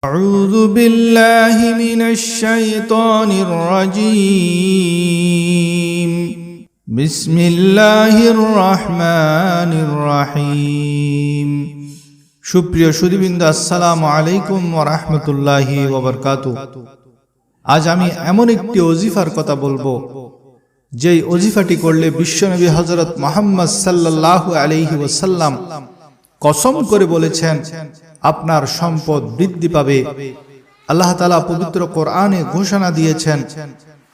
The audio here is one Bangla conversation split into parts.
أعوذ بالله من الشيطان الرجيم بسم الله الرحمن الرحيم সুপ্রিয় সুধীবৃন্দ, আসসালামু আলাইকুম ওয়া রাহমাতুল্লাহি ওয়া বারাকাতুহু। আজ আমি এমন একটি ওজিফার কথা বলবো যেই ওজিফাটি করলে বিশ্বনবী হযরত মুহাম্মদ সাল্লাল্লাহু আলাইহি ওয়াসাল্লাম কসম করে বলেছেন আপনার সম্পদ বৃদ্ধি পাবে। আল্লাহ তাআলা পবিত্র কোরআনে ঘোষণা দিয়েছেন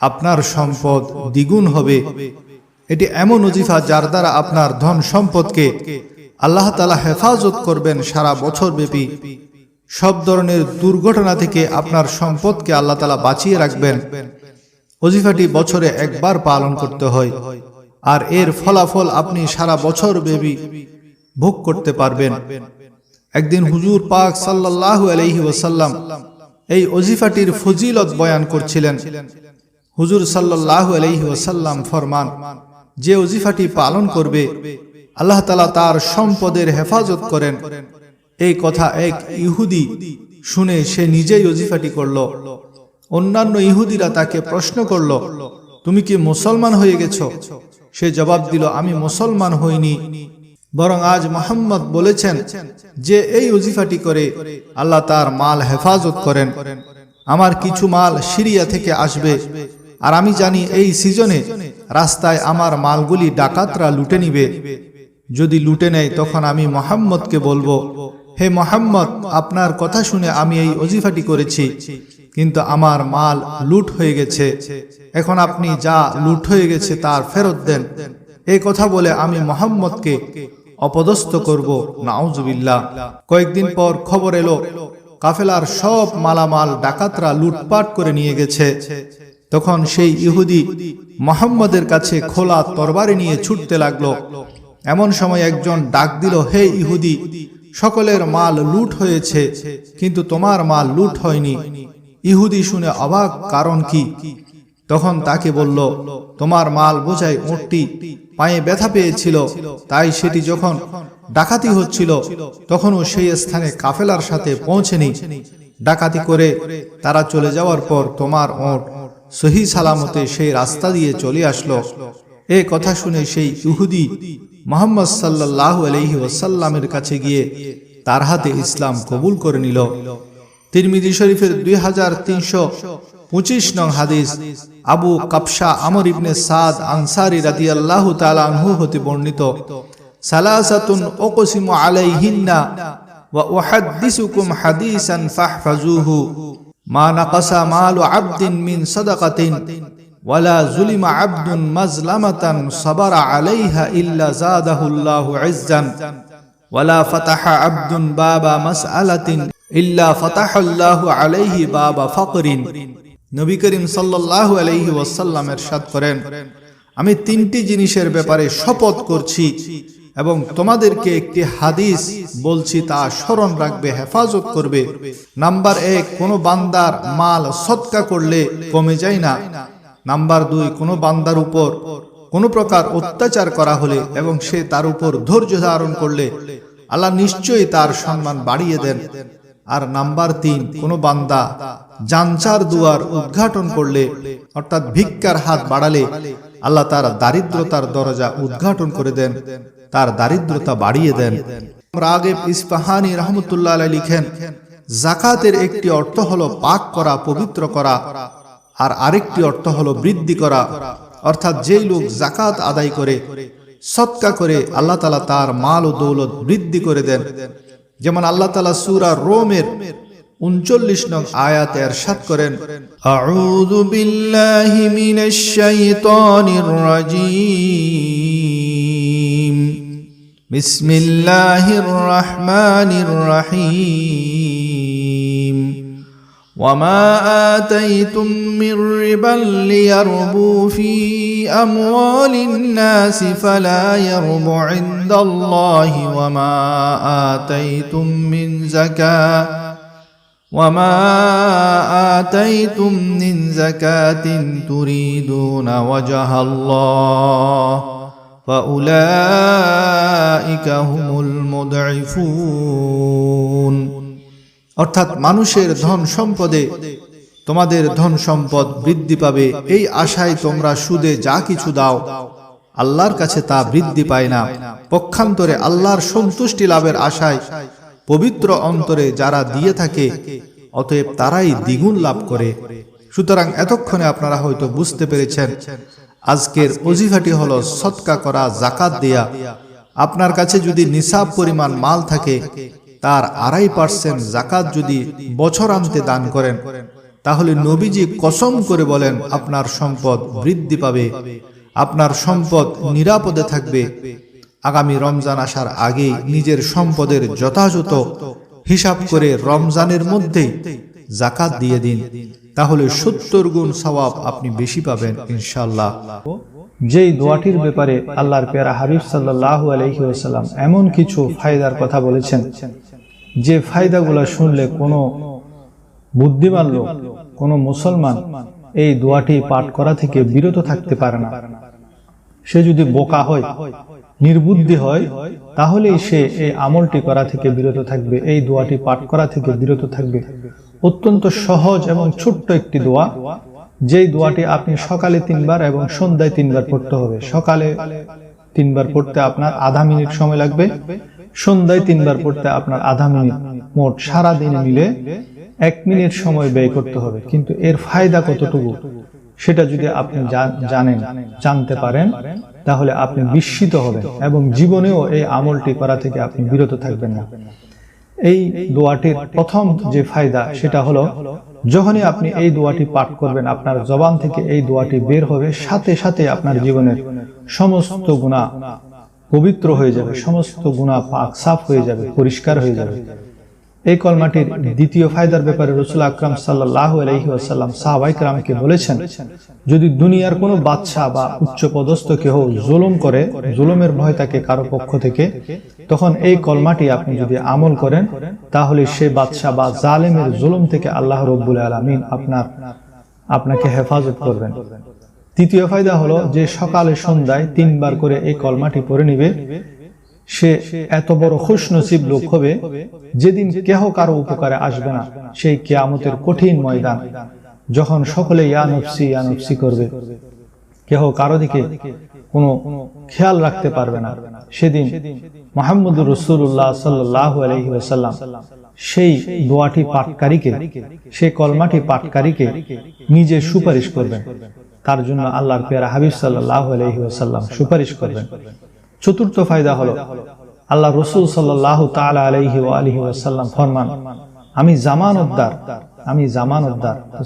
আপনার সম্পদ দ্বিগুণ হবে। এটি এমন ওজিফা যার দ্বারা আপনার ধন সম্পদকে আল্লাহ তাআলা হেফাজত করবেন সারা বছর ব্যাপী। সব ধরনের দুর্ঘটনা থেকে আপনার সম্পদকে আল্লাহ তাআলা বাঁচিয়ে রাখবেন। ওজিফাটি বছরে একবার পালন করতে হয়, আর এর ফলাফল আপনি সারা বছর ব্যাপী ভোগ করতে পারবেন। একদিন হুজুর পাক সাল্লাল্লাহু আলাইহি ওয়াসাল্লাম এই ওজিফাটির ফজিলত বয়ান করছিলেন। হুজুর সাল্লাল্লাহু আলাইহি ওয়াসাল্লাম ফরমান, যে ওজিফাটি পালন করবে আল্লাহ তাআলা তার সম্পদের হেফাজত করেন। এই কথা এক ইহুদি শুনে সে নিজেই ওজিফাটি করল। অন্যান্য ইহুদিরা তাকে প্রশ্ন করল, তুমি কি মুসলমান হয়ে গেছো? সে জবাব দিল, আমি মুসলমান হইনি, বরং আজ মুহাম্মদ বলেছেন যে এই ওজিফাটি করে আল্লাহ তার মাল হেফাজত করেন। আমার কিছু মাল সিরিয়া থেকে আসবে, আর আমি জানি এই সিজনে রাস্তায় আমার মালগুলি ডাকাতরা লুটে নিবে। যদি লুটে নেয় তখন আমি মুহাম্মদকে বলবো, হে মুহাম্মদ, আপনার কথা শুনে আমি এই ওজিফাটি করেছি, কিন্তু আমার মাল লুট হয়ে গেছে। এখন আপনি যা লুট হয়ে গেছে তার ফেরত দেন। এই কথা বলে আমি মুহাম্মদকে অপদস্থ করব। নাউজুবিল্লাহ। কয়েকদিন পর খবর এলো কাফেলার সব মালামাল ডাকাতরা লুটপাট করে নিয়ে গেছে। তখন সেই ইহুদি মুহাম্মদের কাছে খোলা তরবারি নিয়ে ছুটতে লাগলো। এমন সময় একজন ডাক দিল, হে ইহুদি, সকলের মাল লুট হয়েছে, কিন্তু তোমার মাল লুট হয়নি। ইহুদি শুনে অবাক, কারণ কি? তখন তাকে বলল, তোমার মাল বোঝাই উটটি পায়ে ব্যথা পেয়েছিল, তাই সেটি যখন ডাকাতি হচ্ছিল তখনও সেই স্থানে কাফেলার সাথে পৌঁছেনি। ডাকাতি করে তারা চলে যাওয়ার পর তোমার উট সহি সালামতে সেই রাস্তা দিয়ে চলে আসলো। এই কথা শুনে সেই ইহুদি মুহাম্মদ সাল্লাল্লাহু আলাইহি ওয়াসাল্লামের কাছে গিয়ে তার হাতে ইসলাম কবুল করে নিল। তিরমিজি শরীফের 2325 নং হাদিস আবু কাবশা আমর ইবনে সাদ আনসারী রাদিয়াল্লাহু তাআলা আনহু হতে বর্ণিত, সালাসাতুন উকসিমু আলাইহিন্না ওয়া উহাদ্দিসুকুম হাদিসান ফাহফাজুহু মা নাকাসা মালু আবদিন মিন সাদাকাতিন ওয়ালা যুলিমা আবদুন মাজলামাতান সাবারা আলাইহা ইল্লা জাদাহুল্লাহু ইজ্জান ওয়ালা ফাতাহা আবদুন বাবা মাসআলাতিন ইল্লা ফাতাহাল্লাহু আলাইহি বাবা ফাকরিন। নবী করিম সাল্লাল্লাহু আলাইহি ওয়াসাল্লাম ইরশাদ করেন, আমি তিনটি জিনিসের ব্যাপারে শপথ করছি এবং তোমাদেরকে একটি হাদিস বলছি, তা স্মরণ রাখবে, হেফাজত করবে। নাম্বার 1, কোনো বান্দার মাল সদকা করলে কমে যায় না। নাম্বার 2, কোনো বান্দার উপর কোনো প্রকার অত্যাচার করা হলে এবং সে তার উপর ধৈর্য ধারণ করলে আল্লাহ নিশ্চয়ই তার সম্মান বাড়িয়ে দেন। আর নাম্বার 3, কোনো বান্দা জানচার দুয়ার উদ্ঘাটন করলে, অর্থাৎ ভিক্ষার হাত বাড়ালে আল্লাহ তার দারিদ্রতার দরজা উদ্ঘাটন করে দেন, তার দারিদ্রতা বাড়িয়ে দেন। রাগিব ইস্পাহানি রহমতুল্লাহ আলাইহি লিখেন, যাকাতের একটি অর্থ হলো পাক করা, পবিত্র করা, আর আরেকটি অর্থ হলো বৃদ্ধি করা। অর্থাৎ যেই লোক যাকাত আদায় করে, সদকা করে, আল্লাহ তাআলা তার মাল ও দৌলত বৃদ্ধি করে দেন। যেমন আল্লাহ তাআলা সূরা রোমের 39 নং আয়াতে ইরশাদ করেন, আউযু বিল্লাহি মিনাশ শাইতানির রাজীম বিসমিল্লাহির রাহমানির রহিম وما آتيتم من ربا ليربو في أموال الناس فلا يربو عند الله وما آتيتم من زكاة تريدون وجه الله فأولئك هم المضعفون। অর্থাৎ মানুষের ধন সম্পদে তোমাদের ধন সম্পদ বৃদ্ধি পাবে, এই আশায় তোমরা সুদে যা কিছু দাও আল্লাহর কাছে তা বৃদ্ধি পায় না। পক্ষান্তরে আল্লাহর সন্তুষ্টি লাভের আশায় পবিত্র অন্তরে যারা দিয়ে থাকে অতএব তারাই দ্বিগুণ লাভ করে। সুতরাং এতক্ষণে আপনারা হয়তো বুঝতে পেরেছেন আজকের ওজিফাটি হলো সদকা করা, যাকাত দেয়া। আপনার কাছে যদি নিসাব পরিমাণ মাল থাকে তার 2.5% যাকাত যদি বছরান্তে দান করেন তাহলে নবীজি কসম করে বলেন আপনার সম্পদ বৃদ্ধি পাবে, আপনার সম্পদ নিরাপদে থাকবে। আগামী রমজান আসার আগেই নিজের সম্পদের যথাযথ হিসাব করে রমজানের মধ্যেই যাকাত দিয়ে দিন, তাহলে 70 গুণ সওয়াব আপনি বেশি পাবেন ইনশাআল্লাহ। যেই দোয়াটির ব্যাপারে আল্লাহর পেয়ারা হাবিব সাল্লাল্লাহু আলাইহি ওয়াসাল্লাম এমন কিছু ফায়দার কথা বলেছেন যে ফায়দাগুলো শুনলে কোনো বুদ্ধিমান লোক, কোনো মুসলমান এই দোয়াটি পাঠ করা থেকে বিরত থাকতে পারে না। সে যদি বোকা হয়, নির্বুদ্ধি হয়, তাহলেই সে এই আমলটি করা থেকে বিরত থাকবে, এই দোয়াটি পাঠ করা থেকে বিরত থাকবে। অত্যন্ত সহজ এবং ছোট্ট একটি দোয়া, যেই দোয়াটি আপনি সকালে 3 বার এবং সন্ধ্যায় 3 বার পড়তে হবে। সকালে 3 বার পড়তে আপনার আধা মিনিট সময় লাগবে, সন্ধ্যায় 3 বার পড়তে আপনার আধা মিনিট, মোট সারা দিনে মিলে 1 মিনিট সময় ব্যয় করতে হবে। কিন্তু এর ফায়দা কতটুকু সেটা যদি আপনি জানতে পারেন তাহলে আপনি বিস্মিত হবেন এবং জীবনেও এই আমলটি করা থেকে আপনি বিরত থাকবেন না। এই দোয়াটির প্রথম যে ফায়দা সেটা হলো, যখনই আপনি এই দোয়াটি পাঠ করবেন আপনার জবান থেকে এই দোয়াটি বের হবে, সাথে সাথে আপনার জীবনের সমস্ত গুনাহ পবিত্র হয়ে যাবে, সমস্ত গুনাহ পাক সাফ হয়ে যাবে, পরিষ্কার হয়ে যাবে। এই কলমাটির দ্বিতীয় ফায়দার ব্যাপারে রাসূল আকরাম সাল্লাল্লাহু আলাইহি ওয়াসাল্লাম সাহাবায়ে কেরামকে বলেছেন, যদি দুনিয়ার কোনো বাদশা বা উচ্চপদস্থ কেউ জুলুম করে, জুলুমের ভয় থাকে কারো পক্ষ থেকে, তখন এই কলমাটি আপনি যদি আমল করেন তাহলে সে বাদশা বা জালেমের জুলুম থেকে আল্লাহ রাব্বুল আলামিন আপনাকে হেফাজত করবেন। তৃতীয় ফায়দা হলো যে সকালে সন্ধ্যায় 3 বার করে এই কলমাটি পড়ে নিবে, সে এত বড় খুশনসিব লোক হবে যেদিন কেহ কারো উপকারে আসবে না। সেই কিয়ামতের কঠিন ময়দান যখন সকলে ইয়া নফসি করবে, কেহ কারো দিকে কোনো খেয়াল রাখতে পারবে না, সেদিন মুহাম্মদুর রাসূলুল্লাহ সাল্লাল্লাহু আলাইহি ওয়াসাল্লাম সেই দোয়াটি পাঠকারীকে, সেই কলমাটি পাঠকারীকে নিজে সুপারিশ করবেন। তার জন্য আল্লাহর পেয়ারা হাবিব সাল্লাল্লাহু আলাইহি ওয়াসাল্লাম সুপারিশ করবেন। চতুর্থ ফায়দা হলো, আল্লাহ রাসূল সাল্লাল্লাহু তাআলা আলাইহি ওয়া আলিহি ওয়াসাল্লাম ফরমান, আমি জামানতদার, আমি জামানতদার। তো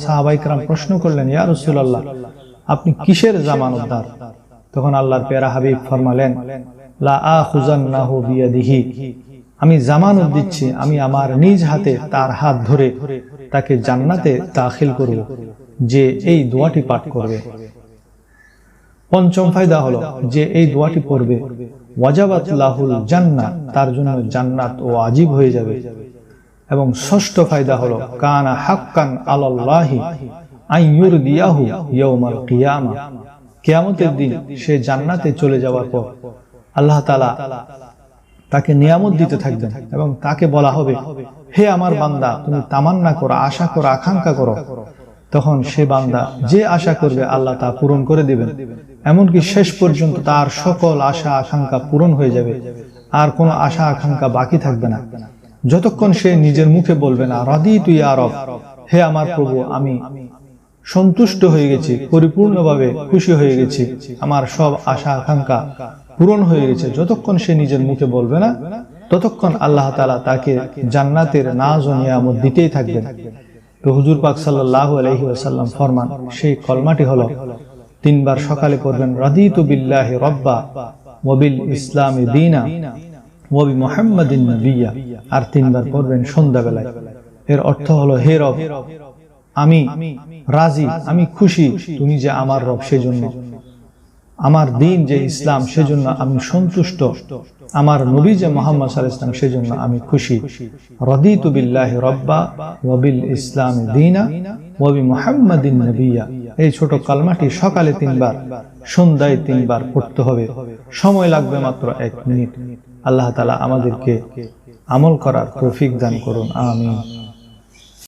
সাহাবায়ে কেরাম প্রশ্ন করলেন, ইয়া রাসূলুল্লাহ আপনি কিসের জামানতদার? তখন আল্লাহর পেয়ারা হাবিব ফরমালেন, লা আখুযান্নাহু বিয়াদিহি, আমি জামানত দিচ্ছি, আমি আমার নিজ হাতে তার হাত ধরে তাকে জান্নাতে দাখিল করব যে এই দোয়াটি পাঠ করবে। পঞ্চম ফায়দা হলো, যে এই দোয়াটি পড়বে ওয়াজাবাত লাহুল জান্নাহ, তার জন্য জান্নাত ও ওয়াজিব হয়ে যাবে। এবং ষষ্ঠ ফায়দা হলো, কানা হাক্কান আলাল্লাহি আন ইউরদিয়াহু ইয়াউমাল কিয়ামাহ, কিয়ামতের দিন সে জান্নাতে চলে যাওয়ার পর আল্লাহ তাআলা তাকে নিয়ামত দিতে থাকবেন এবং তাকে বলা হবে, হে আমার বান্দা তুমি তামান্না করো, আশা করো, আকাঙ্ক্ষা করো। তখন সে বান্দা যে আশা করবে আল্লাহ তা পূরণ করে দিবেন, এমনকি শেষ পর্যন্ত তার সকল আশা আকাঙ্ক্ষা পূরণ হয়ে যাবে, আর কোনো আশা আকাঙ্ক্ষা বাকি থাকবে না। যতক্ষণ সে নিজের মুখে বলবে না রাদিতু ইয়া রব, হে আমার প্রভু আমি সন্তুষ্ট হয়ে গেছি, পরিপূর্ণভাবে খুশি হয়ে গেছি, আমার সব আশা আকাঙ্ক্ষা পূরণ হয়ে গেছে, যতক্ষণ সে নিজের মুখে বলবে না ততক্ষণ আল্লাহ তাআলা তাকে জান্নাতের নাজ ও নিয়ামত দিতেই থাকবেন। তো হুজুর পাক সাল্লাল্লাহু আলাইহি ওয়াসাল্লাম ফরমান, সেই কলমাটি হলো 3 বার সকালে পড়বেন রাদিতু বিল্লাহি রাব্বা ওয়া বিল ইসলামি দীনা ওয়া বি মুহাম্মাদিন নাবিয়্যা, আর 3 বার পড়বেন সন্ধ্যাবেলায়। এর অর্থ হলো, হে রব আমি রাজি, আমি খুশি, তুমি যে আমার রব সেজন্য, আমার দিন যে ইসলাম সেজন্য আমি সন্তুষ্ট, আমার নবী যে মুহাম্মদ সাল্লাল্লাহু আলাইহি ওয়াসাল্লাম সেজন্য আমি খুশি। রাদিতু বিল্লাহি রাব্বা ওয়া বিল ইসলামি দীনা ওয়া বি মুহাম্মাদিন নাবিয়্যা। এই ছোট কালমাটি সকালে 3 বার, সন্ধ্যায় 3 বার পড়তে হবে। সময় লাগবে মাত্র 1 মিনিট। আল্লাহ তাআলা আমাদেরকে আমল করার তৌফিক দান করুন। আমিন।